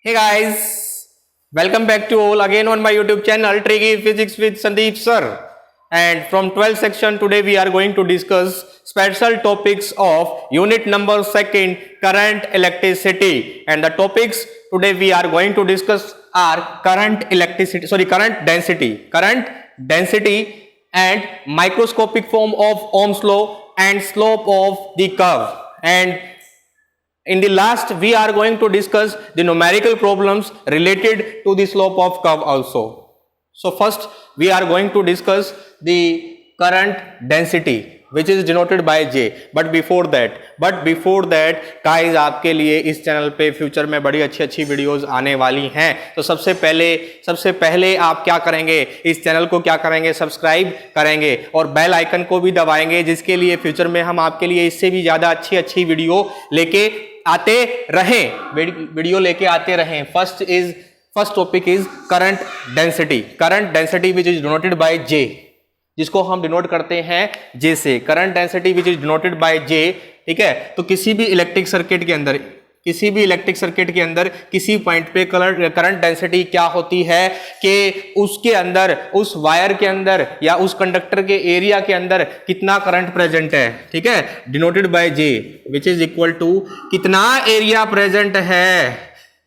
Hey guys, welcome back to all again on my YouTube channel Tricky Physics with Sandeep sir. And from 12th section today we are going to discuss special topics of unit number second current electricity. And the topics today we are going to discuss are current density and microscopic form of Ohm's law and slope of the curve. And in the last, we are going to discuss the numerical problems related to the slope of curve also. So first, we are going to discuss the current density, which is denoted by J. But before that, guys, आपके लिए इस channel पे future में बड़ी अच्छी videos आने वाली हैं. तो सबसे पहले आप क्या करेंगे, इस चैनल को क्या करेंगे, सब्सक्राइब करेंगे और बेल आइकन को भी दबाएंगे, जिसके लिए फ्यूचर में हम आपके लिए इससे भी ज़्यादा अच्छी वीडियो लेके आते रहें. First topic is current density which is denoted by J, जिसको हम डिनोट करते हैं J से. Current density which is denoted by J, ठीक है. तो किसी भी इलेक्ट्रिक सर्किट के अंदर किसी पॉइंट पे करंट डेंसिटी क्या होती है कि उसके अंदर, उस वायर के अंदर या उस कंडक्टर के एरिया के अंदर कितना करंट प्रेजेंट है, ठीक है, denoted by J, which is equal to कितना एरिया प्रेजेंट है,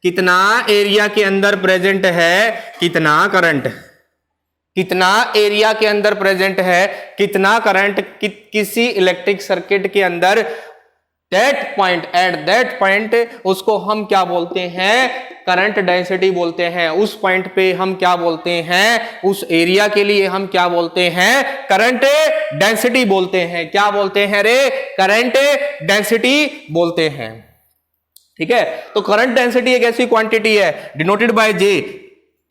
कितना एरिया के अंदर प्रेजेंट है, कितना करंट, कितना एरिया के अंदर प्रेजेंट है, कितना करंट किसी इलेक्ट्रिक सर्किट के अंदर. एट दैट पॉइंट उसको हम क्या बोलते हैं, करंट डेंसिटी बोलते हैं. उस पॉइंट पे हम क्या बोलते हैं, उस एरिया के लिए हम क्या बोलते हैं, करंट डेंसिटी बोलते हैं. क्या बोलते हैं रे, करंट डेंसिटी बोलते हैं, ठीक है. तो करंट डेंसिटी एक ऐसी क्वांटिटी है डिनोटेड बाय J,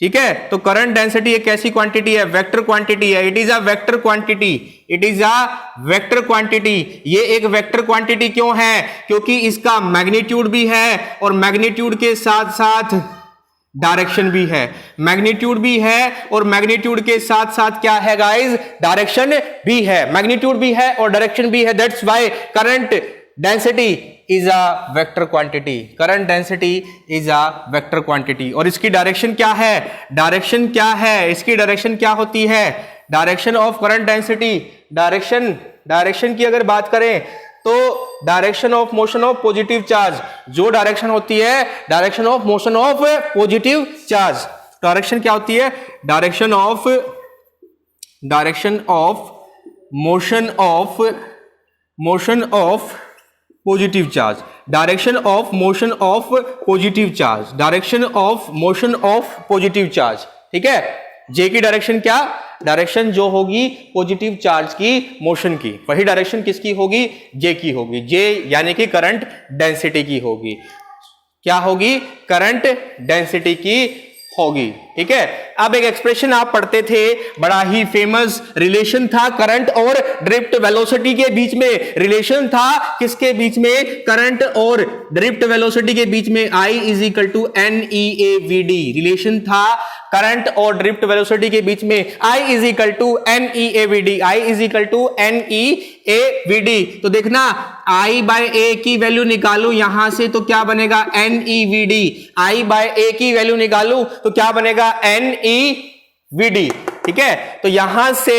ठीक है. तो करंट डेंसिटी एक ऐसी क्वांटिटी है, वेक्टर क्वांटिटी है. It is a vector quantity. ये एक वेक्टर क्वांटिटी क्यों है, क्योंकि इसका मैग्नीट्यूड भी है और मैग्नीट्यूड के साथ साथ डायरेक्शन भी है. मैग्नीट्यूड भी है और मैग्नीट्यूड के साथ साथ क्या है गाइस, डायरेक्शन भी है. मैग्नीट्यूड भी है और डायरेक्शन भी है. That's why current density is a vector quantity. Current density is a vector quantity. और इसकी डायरेक्शन क्या है, इसकी डायरेक्शन क्या होती है, direction of current density. Direction की अगर बात करें तो direction of motion of positive charge, जो डायरेक्शन होती है, direction of motion of positive charge. Direction क्या होती है, direction of motion of positive charge. Direction of motion of positive charge, ठीक है. J की डायरेक्शन क्या, डायरेक्शन जो होगी पॉजिटिव चार्ज की मोशन की, वही डायरेक्शन किसकी होगी, J की होगी. J यानी कि करंट डेंसिटी की होगी. क्या होगी, करंट डेंसिटी की होगी, ठीक है. अब एक एक्सप्रेशन आप पढ़ते थे, बड़ा ही फेमस रिलेशन था करंट और ड्रिफ्ट वेलोसिटी के बीच में. रिलेशन था किसके बीच में, करंट और ड्रिफ्ट वेलोसिटी के बीच में. I is equal to NEAVD. Relation था करंट और ड्रिफ्ट वेलोसिटी के बीच में. I is equal to NEAVD. तो देखना, I बाय A की वैल्यू निकालू यहां से तो क्या बनेगा, NEVD. I बाय A की वैल्यू निकालू तो क्या बनेगा, NEVD, ठीक है. तो यहां से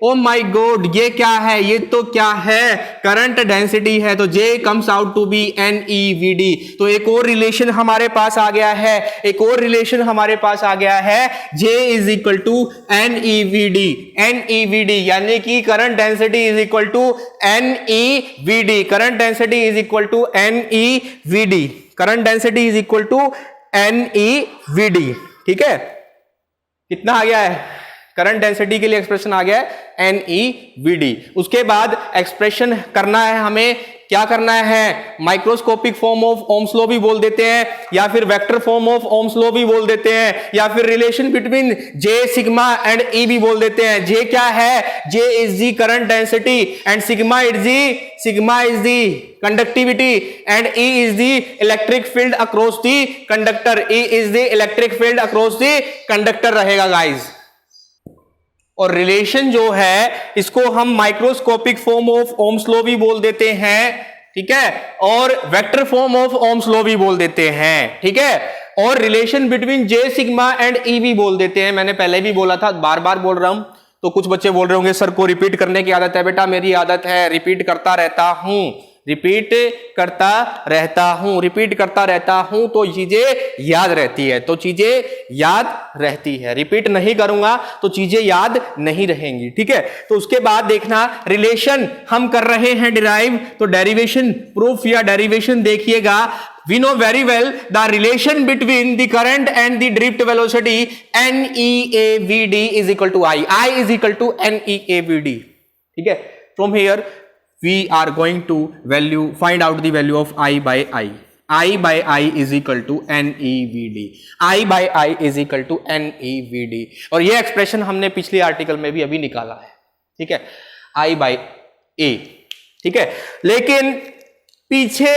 ओ माय गॉड, ये क्या है, ये तो क्या है, करंट डेंसिटी है. तो J comes out to be NEVD. तो एक और रिलेशन हमारे पास आ गया है, J is equal to NEVD यानी कि current density is equal to NEVD. Current density is equal to NEVD, ठीक है. कितना आ गया है, करंट डेंसिटी के लिए एक्सप्रेशन आ गया है NEVD. उसके बाद एक्सप्रेशन करना है हमें, क्या करना है, microscopic form of Ohm's law भी बोल देते हैं, या फिर vector form of Ohm's law भी बोल देते हैं, या फिर relation between J sigma and E भी बोल देते हैं. J क्या है, J is the current density and sigma is the conductivity and E is the electric field across the conductor. E is the electric field across the conductor रहेगा guys. और relation जो है इसको हम microscopic form of Ohm's law भी बोल देते हैं, ठीक है, और vector form of Ohm's law भी बोल देते हैं, ठीक है। और relation between J sigma and E भी बोल देते हैं। मैंने पहले भी बोला था, बार बार बोल रहा हूं, तो कुछ बच्चे बोल रहे होंगे सर को रिपीट करने की आदत है। बेटा मेरी आदत है, रिपीट करता रहता हूं, रिपीट करता रहता हूं, रिपीट करता रहता हूं, तो चीजें याद रहती है, तो चीजें याद रहती है। रिपीट नहीं करूंगा तो चीजें याद नहीं रहेंगी, ठीक है। तो उसके बाद देखना, रिलेशन हम कर रहे हैं डिराइव, तो डेरिवेशन प्रूफ या डेरिवेशन देखिएगा। We know very well the relation between the current and the drift velocity NEAVD is equal to I is equal to NEAVD, ठीक है। From here we are going to find out the value of I by I is equal to NEVD, I by I is equal to NEVD, और ये expression हमने पिछले article में भी अभी निकाला है, ठीक है, I by A, ठीक है। लेकिन पीछे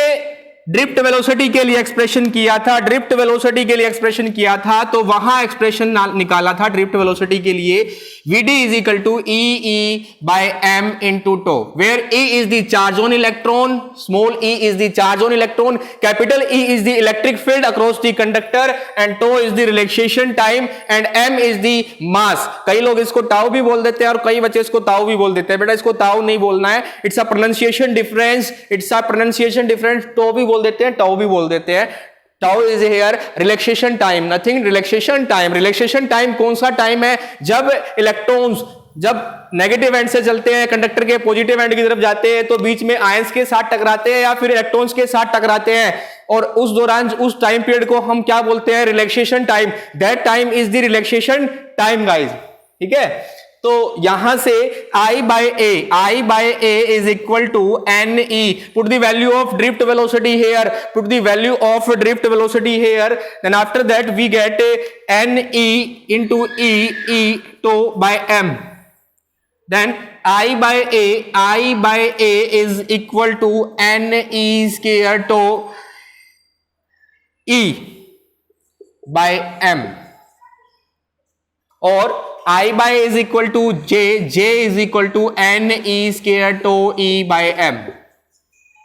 ड्रिफ्ट वेलोसिटी के लिए एक्सप्रेशन किया था, ड्रिफ्ट वेलोसिटी के लिए एक्सप्रेशन किया था, तो वहां एक्सप्रेशन निकाला था ड्रिफ्ट वेलोसिटी के लिए, Vd is equal to E by m into tau, where E is the charge on electron, small e is the charge on electron, capital E is the electric field across the conductor, and tau is the relaxation time, and m is the mass। कई लोग इसको tau भी बोल देते हैं और कई बच्चे इसको ताऊ भी बोल देते हैं। बेटा इसको ताऊ नहीं बोलना है, it's a pronunciation difference, it's a pronunciation difference. टो भी बोल देते हैं, टाउ भी बोल देते हैं। Tau is here relaxation time, nothing relaxation time। relaxation time कौन सा टाइम है? जब इलेक्ट्रॉन्स जब नेगेटिव एंड से चलते हैं, कंडक्टर के पॉजिटिव एंड की तरफ जाते हैं, तो बीच में आयंस के साथ टकराते हैं या फिर इलेक्ट्रॉन्स के साथ टकराते हैं, और उस दौरान उस टाइम पीरियड को हम क्या बोलते हैं? Relaxation time. That time is the relaxation time guys, ठीक है। तो यहां से I by A is equal to NE, put the value of drift velocity here, put the value of drift velocity here, then after that we get NE into E tau by M, then I by A is equal to NE square tau E by M, और I by A is equal to J is equal to NE square tau E by M,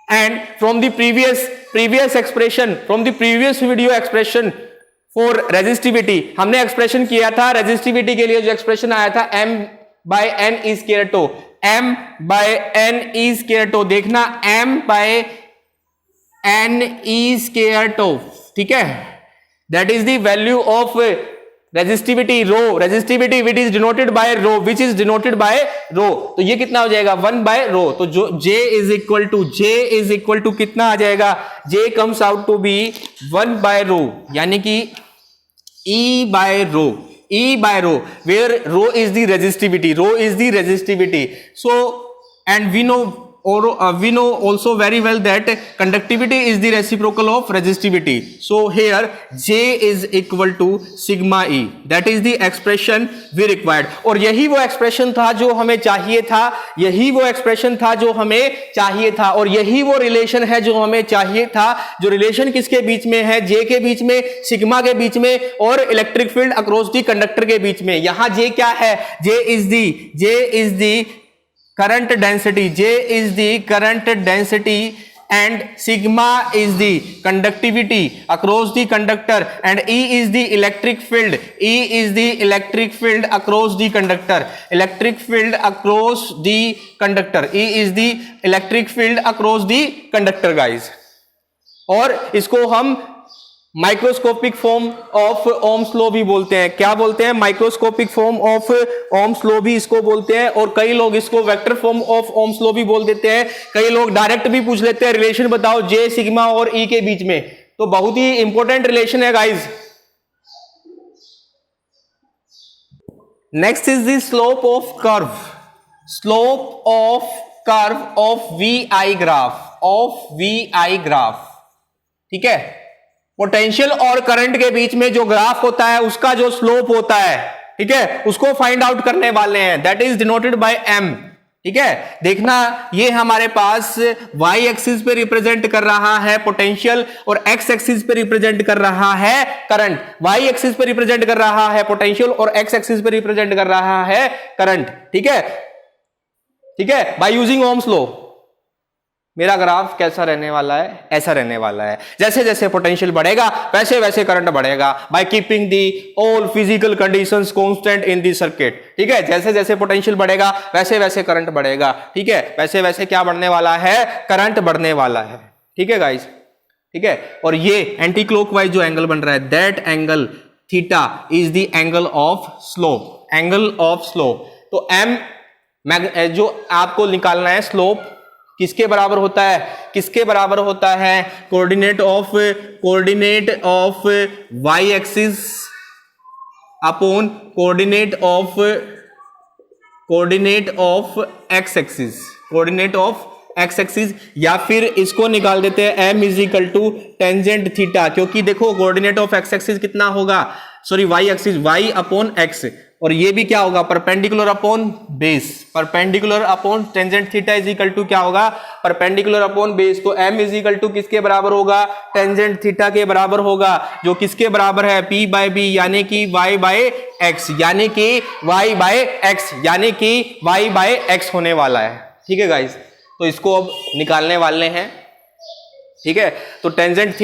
and from the previous expression, from the previous video expression for resistivity, हमने expression किया था resistivity के लिए, जो expression आया था M by N E square tau, M by N E square tau, देखना M by N E square tau, ठीक है, that is the value of resistivity rho, resistivity which is denoted by rho, which is denoted by rho, तो ये कितना हो जाएगा? 1 by rho। तो जो J is equal to कितना आ जाएगा? J comes out to be 1 by rho, यानी कि E by rho, where rho is the resistivity, so and we know also very well that conductivity is the reciprocal of resistivity, so here J is equal to sigma E, that is the expression we required। और यही वो expression था जो हमें चाहिए था, और यही वो रिलेशन है जो हमें चाहिए था। जो रिलेशन किसके बीच में है? J के बीच में, सिग्मा के बीच में, और electric field across the conductor के बीच में। यहां J क्या है? J is the current density, and sigma is the conductivity across the conductor, and E is the electric field, across the conductor, E is the electric field across the conductor guys। और इसको हम microscopic form of Ohm's law भी बोलते हैं। क्या बोलते हैं? Microscopic form of Ohm's law भी इसको बोलते हैं, और कई लोग इसको vector form of Ohm's law भी बोल देते हैं। कई लोग डायरेक्ट भी पूछ लेते हैं रिलेशन बताओ J सिग्मा और E के बीच में, तो बहुत ही इंपॉर्टेंट रिलेशन है guys. Next is the slope of curve of VI graph, ठीक है। पोटेंशियल और करंट के बीच में जो ग्राफ होता है उसका जो स्लोप होता है, ठीक है, उसको फाइंड आउट करने वाले हैं। That is denoted by M, ठीक है। देखना ये हमारे पास y एक्सिस पे रिप्रेजेंट कर रहा है पोटेंशियल, और x एक्सिस पे रिप्रेजेंट कर रहा है करंट। y एक्सिस पे रिप्रेजेंट कर रहा है पोटेंशियल, और x एक्सिस पे रिप्रेजेंट कर रहा है करंट, ठीक है, बाय यूजिंग ओम्स लॉ। मेरा ग्राफ कैसा रहने वाला है, ऐसा रहने वाला है। जैसे जैसे पोटेंशियल बढ़ेगा वैसे वैसे करंट बढ़ेगा, by keeping the all physical conditions constant in the circuit. ठीक है, जैसे जैसे पोटेंशियल बढ़ेगा वैसे वैसे करंट बढ़ेगा। ठीक है, वैसे वैसे क्या बढ़ने वाला है, करंट बढ़ने वाला है। ठीक है गाइस, ठीक है। और ये एंटी क्लॉकवाइज जो एंगल बन रहा है, that angle theta is the angle of slope, angle of slope. तो एम जो आपको निकालना है स्लोप किसके बराबर होता है, किसके बराबर होता है, coordinate of Y axis upon coordinate of X axis, coordinate of X axis, या फिर इसको निकाल देते हैं m is equal to tangent theta, क्योंकि देखो कोऑर्डिनेट ऑफ एक्स एक्सिस कितना होगा, sorry Y axis, Y upon X, और ये भी क्या होगा, perpendicular upon base, perpendicular upon tangent theta is equal to क्या होगा, परपेंडिकुलर अपॉन बेस। तो m इज इक्वल टू किसके बराबर होगा, टेंजेंट थीटा के बराबर होगा, जो किसके बराबर है, p बाय b, यानी कि y बाय x, यानी कि y बाय x, यानी कि y बाय x होने वाला है। ठीक है गाइस, तो इसको अब निकालने वाले हैं। ठीक है, तो tangent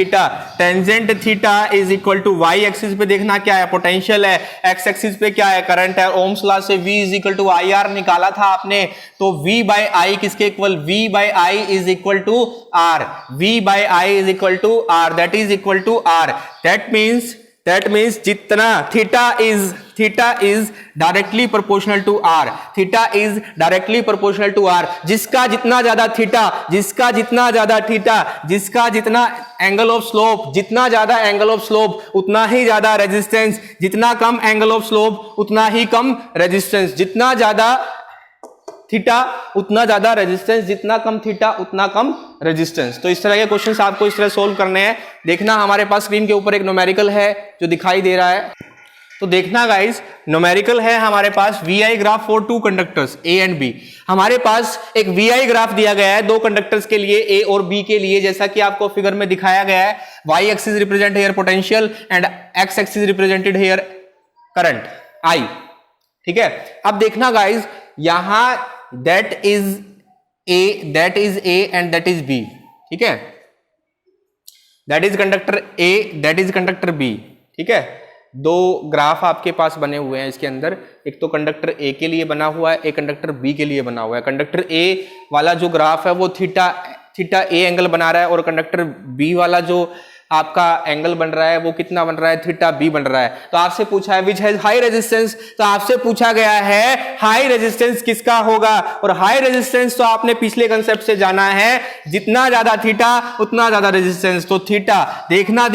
theta is equal to Y axis पे देखना क्या है, पोटेंशियल है, एक्स एक्सिस पे क्या है, करंट है। ओम्स लॉ से V is equal to I R निकाला था आपने, तो V बाय आई किसके equal, V by I is equal to R, V by I is equal to R, that is equal to R. That means जितना theta is directly proportional to R, theta is directly proportional to R. जिसका जितना ज्यादा angle of slope, जितना ज्यादा angle of slope उतना ही ज्यादा resistance, जितना कम angle of slope उतना ही कम रेजिस्टेंस, जितना ज्यादा थीटा उतना ज्यादा रेजिस्टेंस, जितना कम थीटा उतना कम रेजिस्टेंस। तो इस तरह के क्वेश्चंस आपको इस तरह सोल्व करने हैं। देखना हमारे पास स्क्रीन के ऊपर एक न्यूमेरिकल है जो दिखाई दे रहा है, तो देखना गाइस, न्यूमेरिकल है हमारे पास VI graph for two conductors A and B। हमारे पास एक VI ग्राफ दिया गया है दो कंडक्टर्स के लिए, A और B के लिए, जैसा कि आपको फिगर में दिखाया गया है। Y axis represent here potential and X axis represented here current I। ठीक है, अब देखना गाइस, यहां that is A and that is B। ठीक है, that is conductor A, that is conductor B। ठीक है, दो ग्राफ आपके पास बने हुए हैं इसके अंदर, एक तो कंडक्टर A के लिए बना हुआ है, एक कंडक्टर B के लिए बना हुआ है। कंडक्टर A वाला जो ग्राफ है वो थीटा A एंगल बना रहा है, और कंडक्टर B वाला जो आपका एंगल बन रहा है वो कितना बन रहा है, थीटा B बन रहा है। तो आपसे पूछा है विच हैज हाई रेजिस्टेंस, तो आपसे पूछा गया है हाई रेजिस्टेंस किसका होगा, और हाई रेजिस्टेंस तो आपने पिछले कंसेप्ट से जाना है, जितना ज्यादा थीटा उतना ज्यादा रेजिस्टेंस। तो थीटा देखना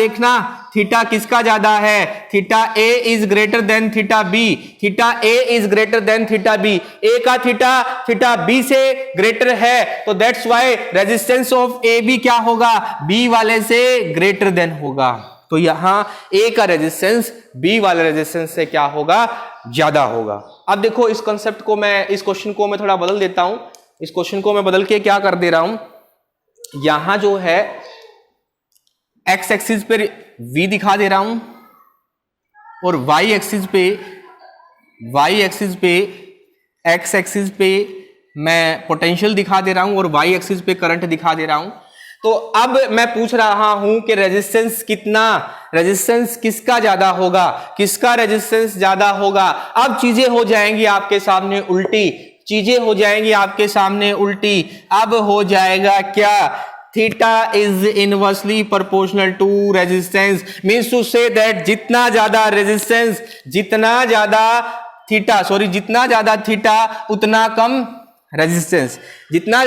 थीटा किसका ज्यादा है, theta A is greater than theta B, theta A is greater than theta B, A का थीटा B से ग्रेटर है, तो that's why resistance of AB क्या होगा, B वाले से ग्रेटर देन होगा। तो यहां A का रेजिस्टेंस B वाले रेजिस्टेंस से क्या होगा, ज्यादा होगा। अब देखो इस कंसेप्ट को इस क्वेश्चन को मैं थोड़ा बदल देता हूं, इस क्वेश्चन को मैं बदल के क्या कर दे रहा हूं, यहां जो है एक्स एक्सिस पे V दिखा दे रहा हूं, और वाई एक्सिस पे एक्स एक्सिस पे मैं पोटेंशियल दिखा दे रहा हूं, और वाई एक्सिस पे करंट दिखा दे रहा हूं। तो अब मैं पूछ रहा हूं कि रेजिस्टेंस किसका ज्यादा होगा, किसका रेजिस्टेंस ज्यादा होगा। अब चीजें हो जाएंगी आपके सामने उल्टी, अब हो जाएगा क्या, theta is inversely proportional to resistance, means to say that जितना ज्यादा थीटा उतना कम रेजिस्टेंस, जितना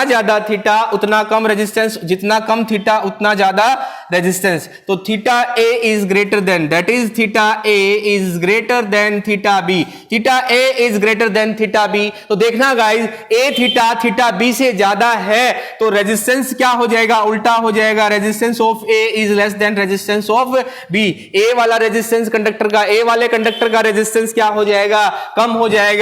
ज्यादा थीटा उतना कम रेजिस्टेंस, जितना कम थीटा उतना ज्यादा रेजिस्टेंस। तो theta A is greater than, that is theta A is greater than theta B, theta A is greater than theta B। तो देखना गाइस, A थीटा B से ज्यादा है, तो रेजिस्टेंस क्या हो जाएगा, उल्टा हो जाएगा, resistance of A is less than resistance of B। A वाले कंडक्टर का रेजिस्टेंस क्या हो जाएगा, कम हो जाएगा,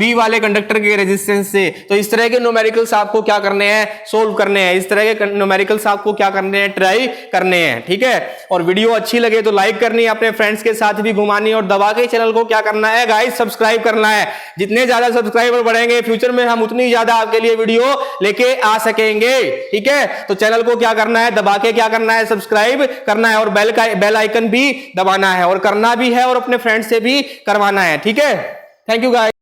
B वाले कंडक्टर के रेजिस्टेंस से। तो इस तरह के न्यूमेरिकल्स आपको क्या करने हैं, सोल्व करने हैं, इस तरह के न्यूमेरिकल्स आपको क्या करने हैं, ट्राई करने हैं, ठीक है। और वीडियो अच्छी लगे तो लाइक करनी है, अपने फ्रेंड्स के साथ भी घुमानी, और दबा के चैनल को क्या करना है गाइस, सब्सक्राइब करना है। जितने ज्यादा सब्सक्राइबर बढ़ेंगे फ्यूचर में हम उतनी ज्यादा आपके लिए वीडियो लेके आ सकेंगे, ठीक है। तो चैनल को क्या करना है, दबा के क्या करना है, सब्सक्राइब करना है, और बेल आइकन भी दबाना है, और करना भी है, और अपने फ्रेंड से भी करवाना है, ठीक है। Thank you guys.